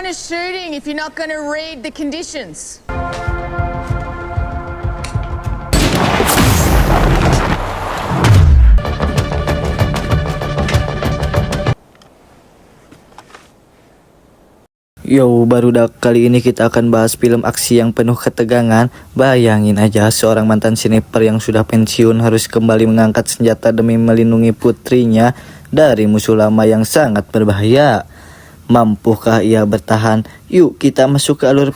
point of shooting if you're not going to read the conditions? Yo, barudak kali ini kita akan bahas film aksi yang penuh ketegangan. Bayangin aja seorang mantan sniper yang sudah pensiun harus kembali mengangkat senjata demi melindungi putrinya dari musuh lama yang sangat berbahaya. Mampukah ia bertahan? Yuk kita masuk ke alur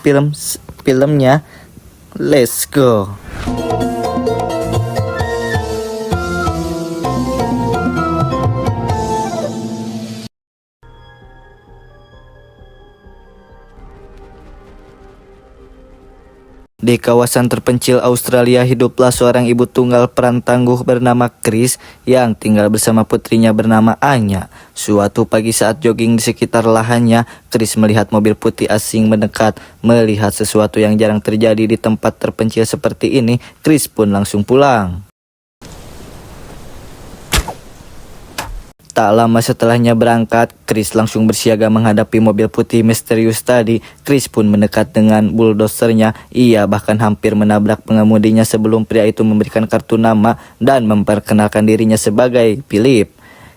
filmnya. Let's go. Di kawasan terpencil Australia hiduplah seorang ibu tunggal peran tangguh bernama Chris yang tinggal bersama putrinya bernama Anya. Suatu pagi saat jogging di sekitar lahannya, Chris melihat mobil putih asing mendekat. Melihat sesuatu yang jarang terjadi di tempat terpencil seperti ini, Chris pun langsung pulang. Tak lama setelahnya berangkat, Chris langsung bersiaga menghadapi mobil putih misterius tadi. Chris pun mendekat dengan bulldozernya. Ia bahkan hampir menabrak pengemudinya sebelum pria itu memberikan kartu nama dan memperkenalkan dirinya sebagai Philip.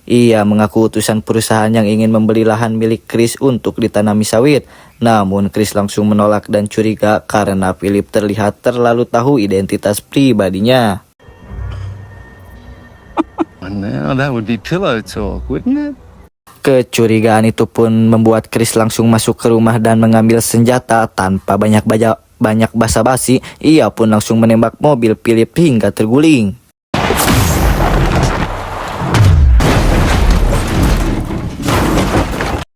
Ia mengaku utusan perusahaan yang ingin membeli lahan milik Chris untuk ditanami sawit. Namun Chris langsung menolak dan curiga karena Philip terlihat terlalu tahu identitas pribadinya. Now that would be pillow talk, wouldn't it? Kecurigaan itu pun membuat Chris langsung masuk ke rumah dan mengambil senjata tanpa banyak basa-basi. Ia pun langsung menembak mobil Philip hingga terguling.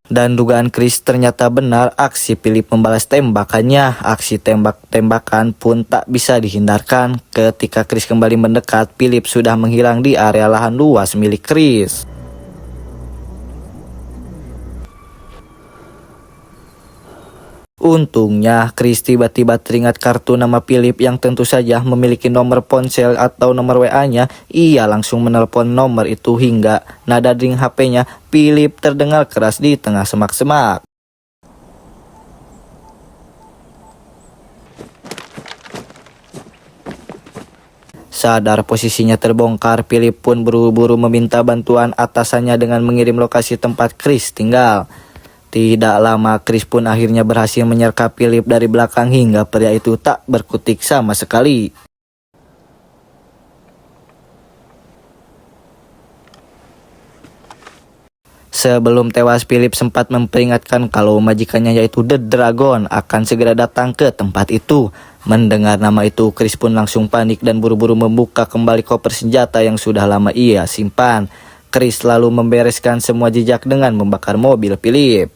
Dan dugaan Chris ternyata benar, aksi Philip membalas tembakannya. Aksi tembak-tembakan pun tak bisa dihindarkan. Ketika Chris kembali mendekat, Philip sudah menghilang di area lahan luas milik Chris. Untungnya, Chris tiba-tiba teringat kartu nama Philip yang tentu saja memiliki nomor ponsel atau nomor WA-nya. Ia langsung menelpon nomor itu hingga nada dering HP-nya Philip terdengar keras di tengah semak-semak. Sadar posisinya terbongkar, Philip pun buru-buru meminta bantuan atasannya dengan mengirim lokasi tempat Chris tinggal. Tidak lama, Chris pun akhirnya berhasil menyergap Philip dari belakang hingga pria itu tak berkutik sama sekali. Sebelum tewas, Philip sempat memperingatkan kalau majikannya yaitu The Dragon akan segera datang ke tempat itu. Mendengar nama itu, Chris pun langsung panik dan buru-buru membuka kembali koper senjata yang sudah lama ia simpan. Chris lalu membereskan semua jejak dengan membakar mobil Philip.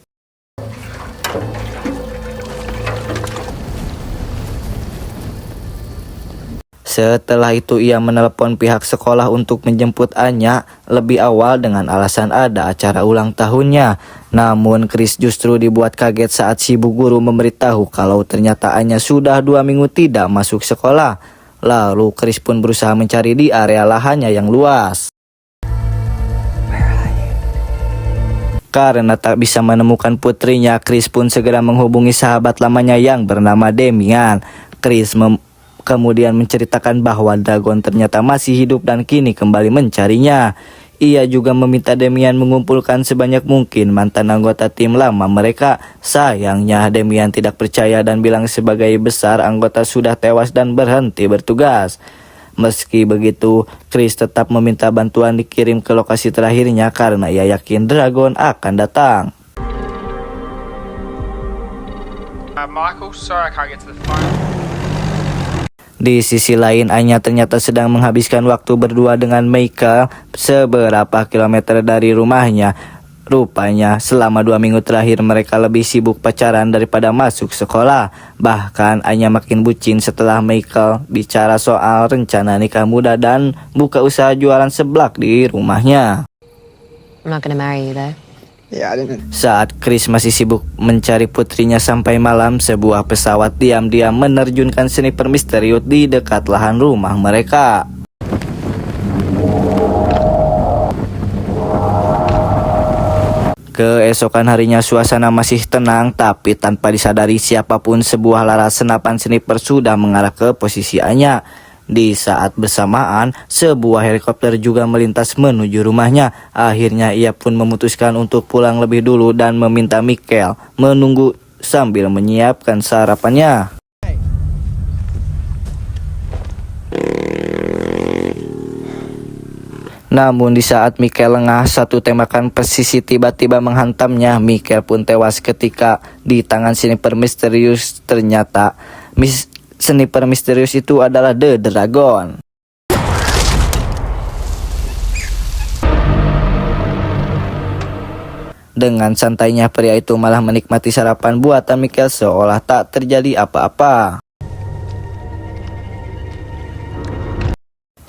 Setelah itu ia menelepon pihak sekolah untuk menjemput Anya lebih awal dengan alasan ada acara ulang tahunnya. Namun Chris justru dibuat kaget saat si bu guru memberitahu kalau ternyata Anya sudah 2 minggu tidak masuk sekolah. Lalu Chris pun berusaha mencari di area lahannya yang luas. Karena tak bisa menemukan putrinya, Chris pun segera menghubungi sahabat lamanya yang bernama Damian. Chris kemudian menceritakan bahwa Dragon ternyata masih hidup dan kini kembali mencarinya. Ia juga meminta Damian mengumpulkan sebanyak mungkin mantan anggota tim lama mereka. Sayangnya Damian tidak percaya dan bilang sebagai besar anggota sudah tewas dan berhenti bertugas. Meski begitu, Chris tetap meminta bantuan dikirim ke lokasi terakhirnya karena ia yakin Dragon akan datang. Michael, sorry I can't get to the phone. Di sisi lain, Anya ternyata sedang menghabiskan waktu berdua dengan Michael seberapa kilometer dari rumahnya. Rupanya selama 2 minggu terakhir mereka lebih sibuk pacaran daripada masuk sekolah. Bahkan Anya makin bucin setelah Michael bicara soal rencana nikah muda dan buka usaha jualan seblak di rumahnya. I'm not gonna marry you though. Saat Chris masih sibuk mencari putrinya sampai malam, sebuah pesawat diam-diam menerjunkan sniper misterius di dekat lahan rumah mereka. Keesokan harinya suasana masih tenang, tapi tanpa disadari siapapun sebuah laras senapan sniper sudah mengarah ke posisi Anya. Di saat bersamaan, sebuah helikopter juga melintas menuju rumahnya. Akhirnya ia pun memutuskan untuk pulang lebih dulu dan meminta Michael menunggu sambil menyiapkan sarapannya. Namun di saat Michael lengah, satu tembakan presisi tiba-tiba menghantamnya. Michael pun tewas ketika di tangan sniper misterius. Ternyata sniper misterius itu adalah The Dragon. Dengan santainya pria itu malah menikmati sarapan buatan Michael seolah tak terjadi apa-apa.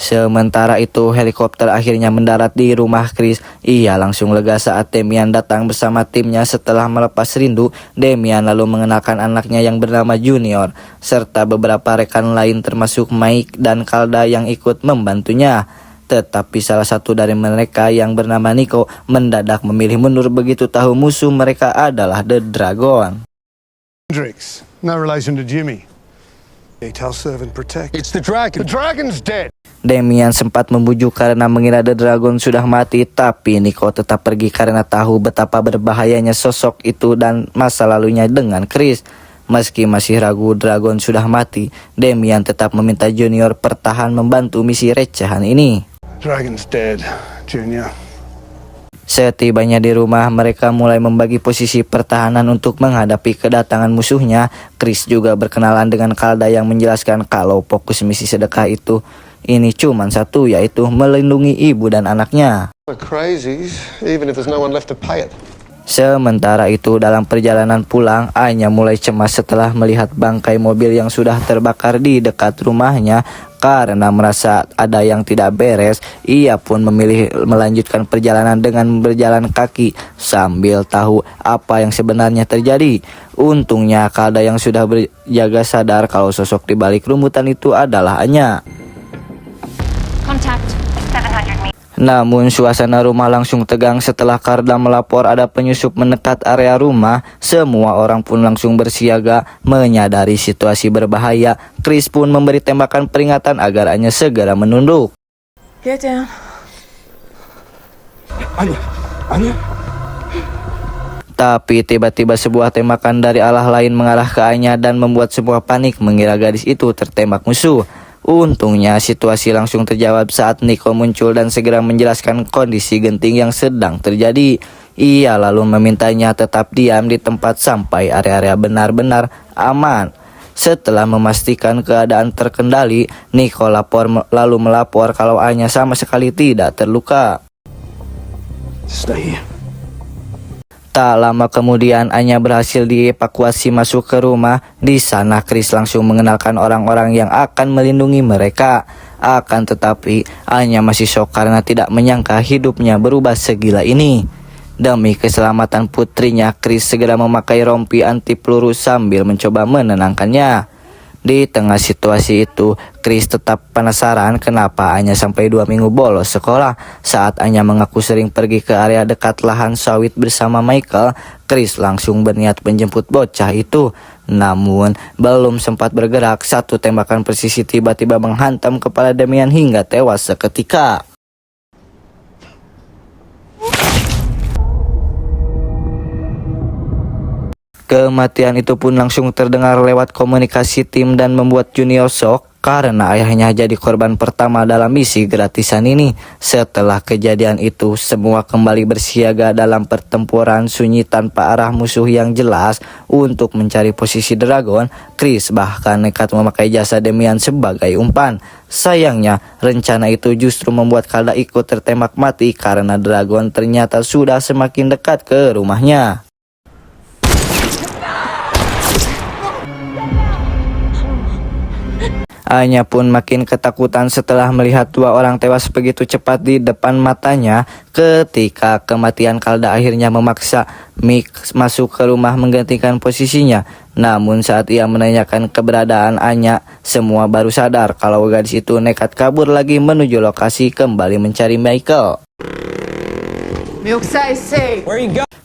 Sementara itu helikopter akhirnya mendarat di rumah Chris. Ia langsung lega saat Damian datang bersama timnya. Setelah melepas rindu, Damian lalu mengenalkan anaknya yang bernama Junior serta beberapa rekan lain termasuk Mike dan Calda yang ikut membantunya. Tetapi salah satu dari mereka yang bernama Nico mendadak memilih mundur begitu tahu musuh mereka adalah The Dragon. Hendrix, no relation to Jimmy. Tell servant protect. It's the dragon. The dragon's dead. Damian sempat membujuk karena mengira The Dragon sudah mati, tapi Nico tetap pergi karena tahu betapa berbahayanya sosok itu dan masa lalunya dengan Chris. Meski masih ragu Dragon sudah mati, Damian tetap meminta Junior pertahan membantu misi recehan ini. Dragon's dead, Junior. Setibanya di rumah, mereka mulai membagi posisi pertahanan untuk menghadapi kedatangan musuhnya. Chris juga berkenalan dengan Calda yang menjelaskan kalau fokus misi sedekah itu ini cuma satu, yaitu melindungi ibu dan anaknya. We're crazies, even if there's no one left to pay it. Sementara itu dalam perjalanan pulang, Anya mulai cemas setelah melihat bangkai mobil yang sudah terbakar di dekat rumahnya. Karena merasa ada yang tidak beres, ia pun memilih melanjutkan perjalanan dengan berjalan kaki sambil tahu apa yang sebenarnya terjadi. Untungnya Calda yang sudah berjaga sadar kalau sosok di balik rumputan itu adalah Anya. Contact 700 meters. Namun suasana rumah langsung tegang setelah Calda melapor ada penyusup mendekat area rumah. Semua orang pun langsung bersiaga. Menyadari situasi berbahaya, Chris pun memberi tembakan peringatan agar Anya segera menunduk. Get down. Tapi tiba-tiba sebuah tembakan dari arah lain mengarah ke Anya dan membuat semua panik mengira gadis itu tertembak musuh. Untungnya situasi langsung terjawab saat Nico muncul dan segera menjelaskan kondisi genting yang sedang terjadi. Ia lalu memintanya tetap diam di tempat sampai area-area benar-benar aman. Setelah memastikan keadaan terkendali, Nico lalu melapor kalau Anya sama sekali tidak terluka. Stay here. Tak lama kemudian Anya berhasil dievakuasi masuk ke rumah. Di sana Chris langsung mengenalkan orang-orang yang akan melindungi mereka. Akan tetapi Anya masih shock karena tidak menyangka hidupnya berubah segila ini. Demi keselamatan putrinya, Chris segera memakai rompi anti peluru sambil mencoba menenangkannya. Di tengah situasi itu, Chris tetap penasaran kenapa Anya sampai 2 minggu bolos sekolah. Saat Anya mengaku sering pergi ke area dekat lahan sawit bersama Michael, Chris langsung berniat menjemput bocah itu. Namun, belum sempat bergerak, satu tembakan presisi tiba-tiba menghantam kepala Damian hingga tewas seketika. Kematian itu pun langsung terdengar lewat komunikasi tim dan membuat Junior shock karena ayahnya jadi korban pertama dalam misi gratisan ini. Setelah kejadian itu, semua kembali bersiaga dalam pertempuran sunyi tanpa arah musuh yang jelas untuk mencari posisi Dragon. Chris bahkan nekat memakai jasa Damian sebagai umpan. Sayangnya, rencana itu justru membuat Calda ikut tertembak mati karena Dragon ternyata sudah semakin dekat ke rumahnya. Anya pun makin ketakutan setelah melihat 2 orang tewas begitu cepat di depan matanya. Ketika kematian Calda akhirnya memaksa Mick masuk ke rumah menggantikan posisinya. Namun saat ia menanyakan keberadaan Anya, semua baru sadar kalau gadis itu nekat kabur lagi menuju lokasi kembali mencari Michael. Milksai safe.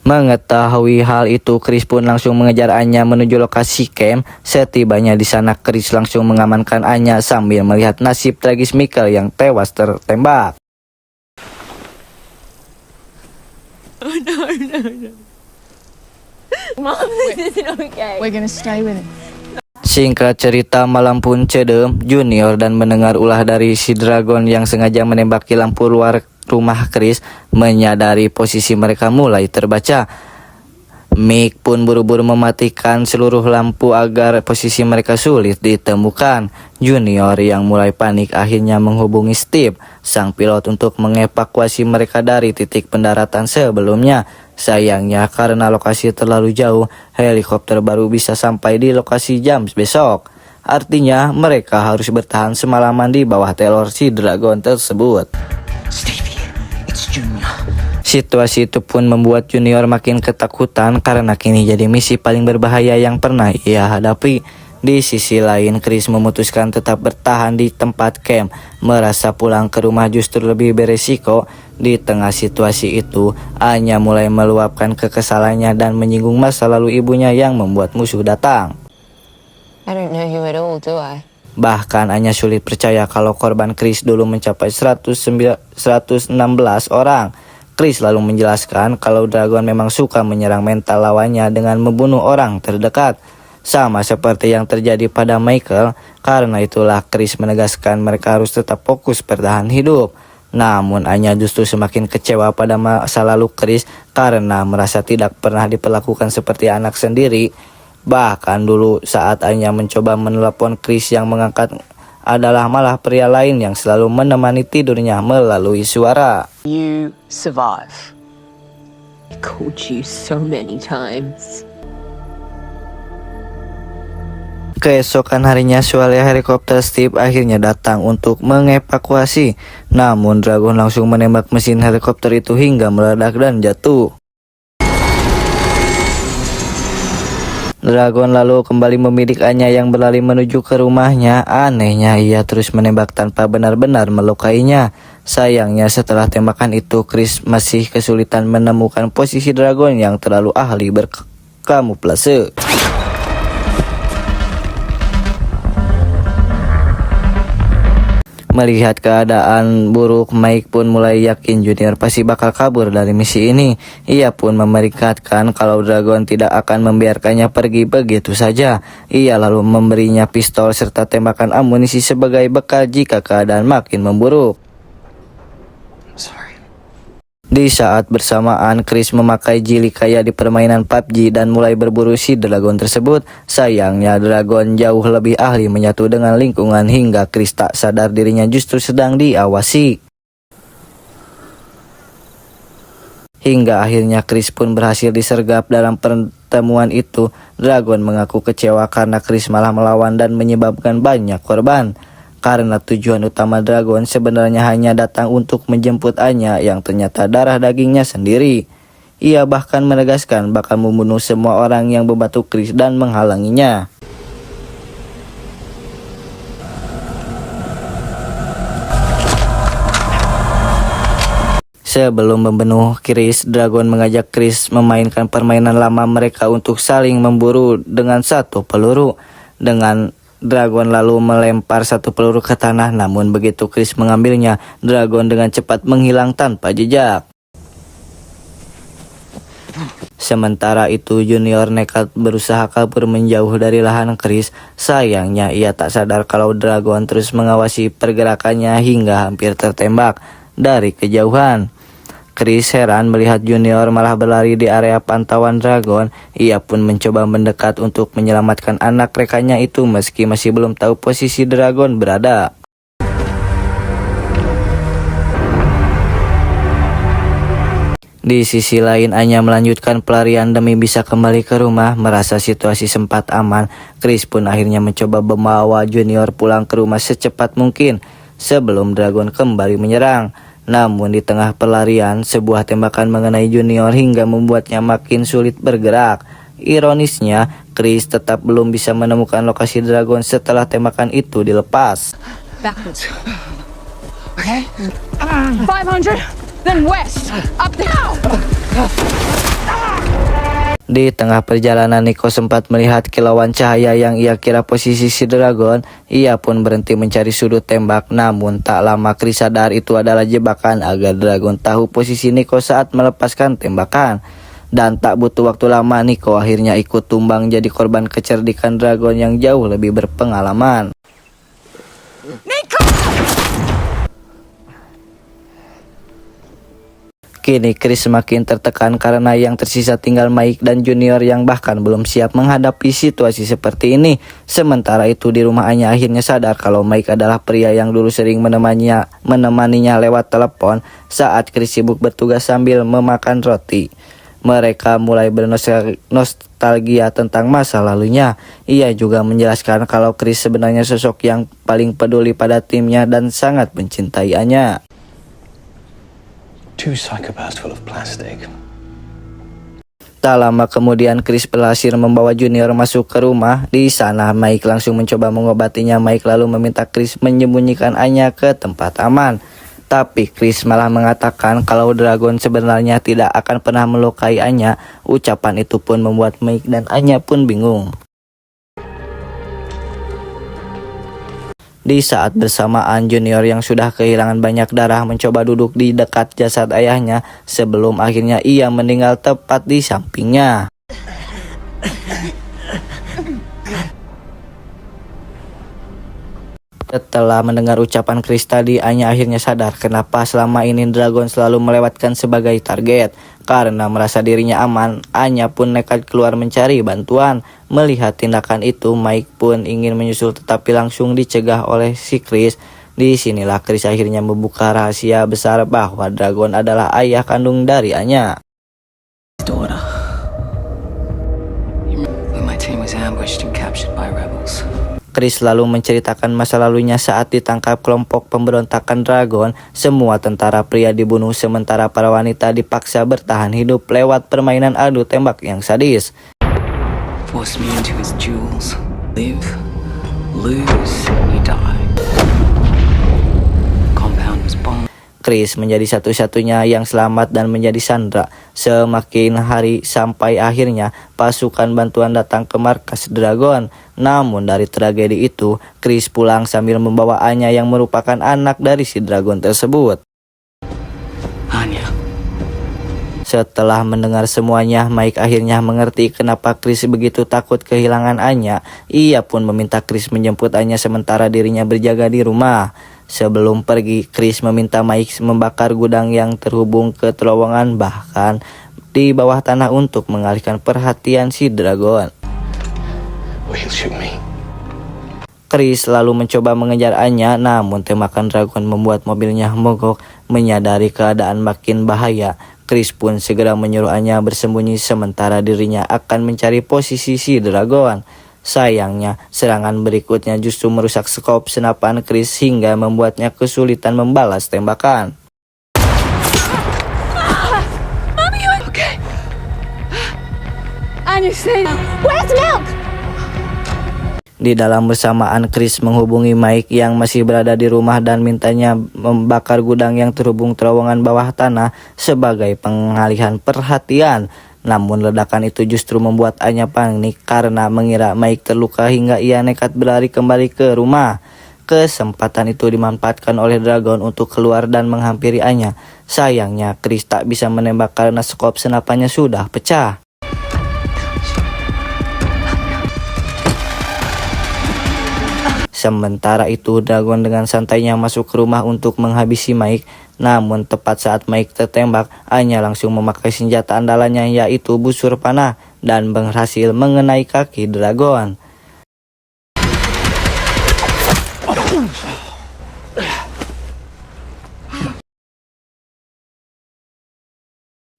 Mengetahui hal itu, Chris pun langsung mengejar Anya menuju lokasi camp. Setibanya di sana, Chris langsung mengamankan Anya sambil melihat nasib tragis Michael yang tewas tertembak. We're gonna stay with him. Singkat cerita, malam pun cedem. Junior dan mendengar ulah dari si Dragon yang sengaja menembaki lampu luar rumah Chris, menyadari posisi mereka mulai terbaca. Mick pun buru-buru mematikan seluruh lampu agar posisi mereka sulit ditemukan. Junior yang mulai panik akhirnya menghubungi Steve, sang pilot, untuk mengevakuasi mereka dari titik pendaratan sebelumnya. Sayangnya karena lokasi terlalu jauh, helikopter baru bisa sampai di lokasi jam besok. Artinya mereka harus bertahan semalaman di bawah telur si Dragon tersebut. Situasi itu pun membuat Junior makin ketakutan karena kini jadi misi paling berbahaya yang pernah ia hadapi. Di sisi lain, Chris memutuskan tetap bertahan di tempat camp, merasa pulang ke rumah justru lebih beresiko. Di tengah situasi itu, Anya mulai meluapkan kekesalannya dan menyinggung masa lalu ibunya yang membuat musuh datang. I don't know you at all, do I? Bahkan Anya sulit percaya kalau korban Chris dulu mencapai 116 orang. Chris lalu menjelaskan kalau Dragon memang suka menyerang mental lawannya dengan membunuh orang terdekat. Sama seperti yang terjadi pada Michael, karena itulah Chris menegaskan mereka harus tetap fokus bertahan hidup. Namun Anya justru semakin kecewa pada masa lalu Chris karena merasa tidak pernah diperlakukan seperti anak sendiri. Bahkan dulu saat Anya mencoba menelepon Chris, yang mengangkat adalah malah pria lain yang selalu menemani tidurnya melalui suara. You survive. I called you so many times. Keesokan harinya, suara helikopter Steve akhirnya datang untuk mengevakuasi. Namun Dragon langsung menembak mesin helikopter itu hingga meledak dan jatuh. Dragon lalu kembali membidik Anya yang berlari menuju ke rumahnya. Anehnya, ia terus menembak tanpa benar-benar melukainya. Sayangnya setelah tembakan itu, Chris masih kesulitan menemukan posisi Dragon yang terlalu ahli berkamuflase. Melihat keadaan buruk, Mike pun mulai yakin Junior pasti bakal kabur dari misi ini. Ia pun memeringatkan kalau Dragon tidak akan membiarkannya pergi begitu saja. Ia lalu memberinya pistol serta tembakan amunisi sebagai bekal jika keadaan makin memburuk. Di saat bersamaan, Chris memakai jili kayak di permainan PUBG dan mulai berburu si Dragon tersebut. Sayangnya Dragon jauh lebih ahli menyatu dengan lingkungan hingga Chris tak sadar dirinya justru sedang diawasi. Hingga akhirnya Chris pun berhasil disergap. Dalam pertemuan itu, Dragon mengaku kecewa karena Chris malah melawan dan menyebabkan banyak korban. Karena tujuan utama Dragon sebenarnya hanya datang untuk menjemput Anya yang ternyata darah dagingnya sendiri. Ia bahkan menegaskan bakal membunuh semua orang yang membantu Chris dan menghalanginya. Sebelum membunuh Chris, Dragon mengajak Chris memainkan permainan lama mereka untuk saling memburu dengan satu peluru. Dragon lalu melempar satu peluru ke tanah, namun begitu Chris mengambilnya, Dragon dengan cepat menghilang tanpa jejak. Sementara itu, Junior nekat berusaha kabur menjauh dari lahan Chris. Sayangnya ia tak sadar kalau Dragon terus mengawasi pergerakannya hingga hampir tertembak dari kejauhan. Chris heran melihat Junior malah berlari di area pantauan Dragon. Ia pun mencoba mendekat untuk menyelamatkan anak rekannya itu meski masih belum tahu posisi Dragon berada. Di sisi lain, Anya melanjutkan pelarian demi bisa kembali ke rumah. Merasa situasi sempat aman, Chris pun akhirnya mencoba membawa Junior pulang ke rumah secepat mungkin sebelum Dragon kembali menyerang. Namun di tengah pelarian, sebuah tembakan mengenai Junior hingga membuatnya makin sulit bergerak. Ironisnya, Chris tetap belum bisa menemukan lokasi Dragon setelah tembakan itu dilepas. Backwards. Okay. 500. then west. Up now! Di tengah perjalanan, Nico sempat melihat kilauan cahaya yang ia kira posisi si dragon. Ia pun berhenti mencari sudut tembak, namun tak lama Chris sadar itu adalah jebakan agar dragon tahu posisi Nico saat melepaskan tembakan. Dan tak butuh waktu lama, Nico akhirnya ikut tumbang jadi korban kecerdikan dragon yang jauh lebih berpengalaman. Nico! Kini Chris semakin tertekan karena yang tersisa tinggal Mike dan Junior yang bahkan belum siap menghadapi situasi seperti ini. Sementara itu di rumah Anya akhirnya sadar kalau Mike adalah pria yang dulu sering menemaninya lewat telepon saat Chris sibuk bertugas sambil memakan roti. Mereka mulai bernostalgia tentang masa lalunya. Ia juga menjelaskan kalau Chris sebenarnya sosok yang paling peduli pada timnya dan sangat mencintai Anya. Two psychopaths full of plastic. Tak lama kemudian Chris berhasil membawa Junior masuk ke rumah. Di sana Mike langsung mencoba mengobatinya. Mike lalu meminta Chris menyembunyikan Anya ke tempat aman. Tapi Chris malah mengatakan kalau Dragon sebenarnya tidak akan pernah melukai Anya. Ucapan itu pun membuat Mike dan Anya pun bingung. Di saat bersamaan, Junior yang sudah kehilangan banyak darah mencoba duduk di dekat jasad ayahnya sebelum akhirnya ia meninggal tepat di sampingnya. Setelah mendengar ucapan Chris tadi, Anya akhirnya sadar kenapa selama ini Dragon selalu melewatkan sebagai target. Karena merasa dirinya aman, Anya pun nekat keluar mencari bantuan. Melihat tindakan itu, Mike pun ingin menyusul tetapi langsung dicegah oleh si Chris. Disinilah Chris akhirnya membuka rahasia besar bahwa Dragon adalah ayah kandung dari Anya. Daughter. When my team was ambushed and captured by rebels. Chris lalu menceritakan masa lalunya saat ditangkap kelompok pemberontakan Dragon. Semua tentara pria dibunuh sementara para wanita dipaksa bertahan hidup lewat permainan adu tembak yang sadis. Forced me into his jewels. Live, lose, you die. Compound was bombed. Chris menjadi satu-satunya yang selamat dan menjadi sandra. Semakin hari sampai akhirnya pasukan bantuan datang ke markas Dragon. Namun dari tragedi itu, Chris pulang sambil membawa Anya yang merupakan anak dari si Dragon tersebut. Anya. Setelah mendengar semuanya, Mike akhirnya mengerti kenapa Chris begitu takut kehilangan Anya. Ia pun meminta Chris menjemput Anya sementara dirinya berjaga di rumah. Sebelum pergi, Chris meminta Mike membakar gudang yang terhubung ke terowongan bahkan di bawah tanah untuk mengalihkan perhatian si Dragon. He'll shoot me. Chris lalu mencoba mengejar Anya, namun tembakan Dragon membuat mobilnya mogok. Menyadari keadaan makin bahaya, Chris pun segera menyuruh Anya bersembunyi sementara dirinya akan mencari posisi si Dragon. Sayangnya, serangan berikutnya justru merusak skop senapan Chris hingga membuatnya kesulitan membalas tembakan. Okay. Anya, say, where's milk? Di dalam bersamaan, Chris menghubungi Mike yang masih berada di rumah dan mintanya membakar gudang yang terhubung terowongan bawah tanah sebagai pengalihan perhatian. Namun ledakan itu justru membuat Anya panik karena mengira Mike terluka hingga ia nekat berlari kembali ke rumah. Kesempatan itu dimanfaatkan oleh Dragon untuk keluar dan menghampiri Anya. Sayangnya, Chris tak bisa menembak karena skop senapannya sudah pecah. Sementara itu, Dragon dengan santainya masuk ke rumah untuk menghabisi Mike. Namun tepat saat Mike tertembak, Anya langsung memakai senjata andalannya yaitu busur panah dan berhasil mengenai kaki Dragon.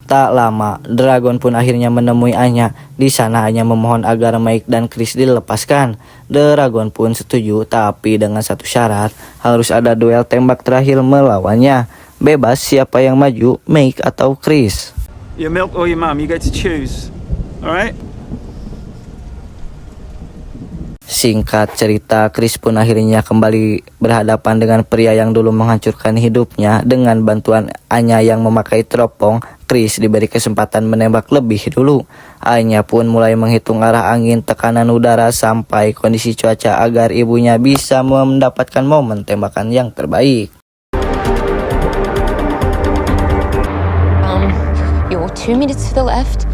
Tak lama, Dragon pun akhirnya menemui Anya. Di sana Anya memohon agar Mike dan Chris dilepaskan. Dragon pun setuju, tapi dengan satu syarat, harus ada duel tembak terakhir melawannya. Bebas siapa yang maju, Mike atau Chris. Your milk or your mum, you get to choose. Alright? Singkat cerita, Chris pun akhirnya kembali berhadapan dengan pria yang dulu menghancurkan hidupnya. Dengan bantuan Anya yang memakai teropong, Chris diberi kesempatan menembak lebih dulu. Anya pun mulai menghitung arah angin, tekanan udara, sampai kondisi cuaca agar ibunya bisa mendapatkan momen tembakan yang terbaik. You're 2 minutes to the left.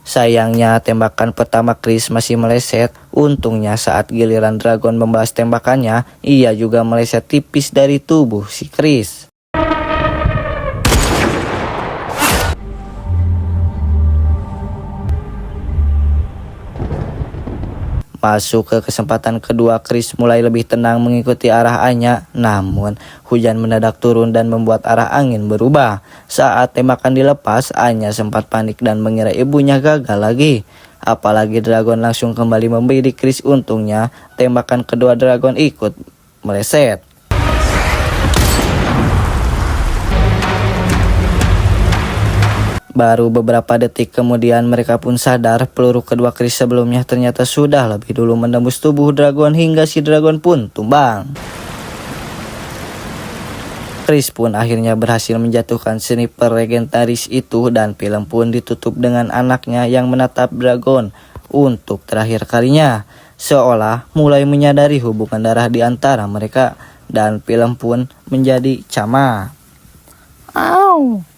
Sayangnya tembakan pertama Chris masih meleset. Untungnya saat giliran Dragon membalas tembakannya, ia juga meleset tipis dari tubuh si Chris. Masuk ke kesempatan kedua, Chris mulai lebih tenang mengikuti arah Anya. Namun, hujan mendadak turun dan membuat arah angin berubah. Saat tembakan dilepas, Anya sempat panik dan mengira ibunya gagal lagi. Apalagi Dragon langsung kembali membidik Chris. Untungnya, tembakan kedua Dragon ikut meleset. Baru beberapa detik kemudian mereka pun sadar peluru kedua Chris sebelumnya ternyata sudah lebih dulu menembus tubuh Dragon hingga si Dragon pun tumbang. Chris pun akhirnya berhasil menjatuhkan sniper legendaris itu dan film pun ditutup dengan anaknya yang menatap Dragon untuk terakhir kalinya. Seolah mulai menyadari hubungan darah di antara mereka dan film pun menjadi camat. Au.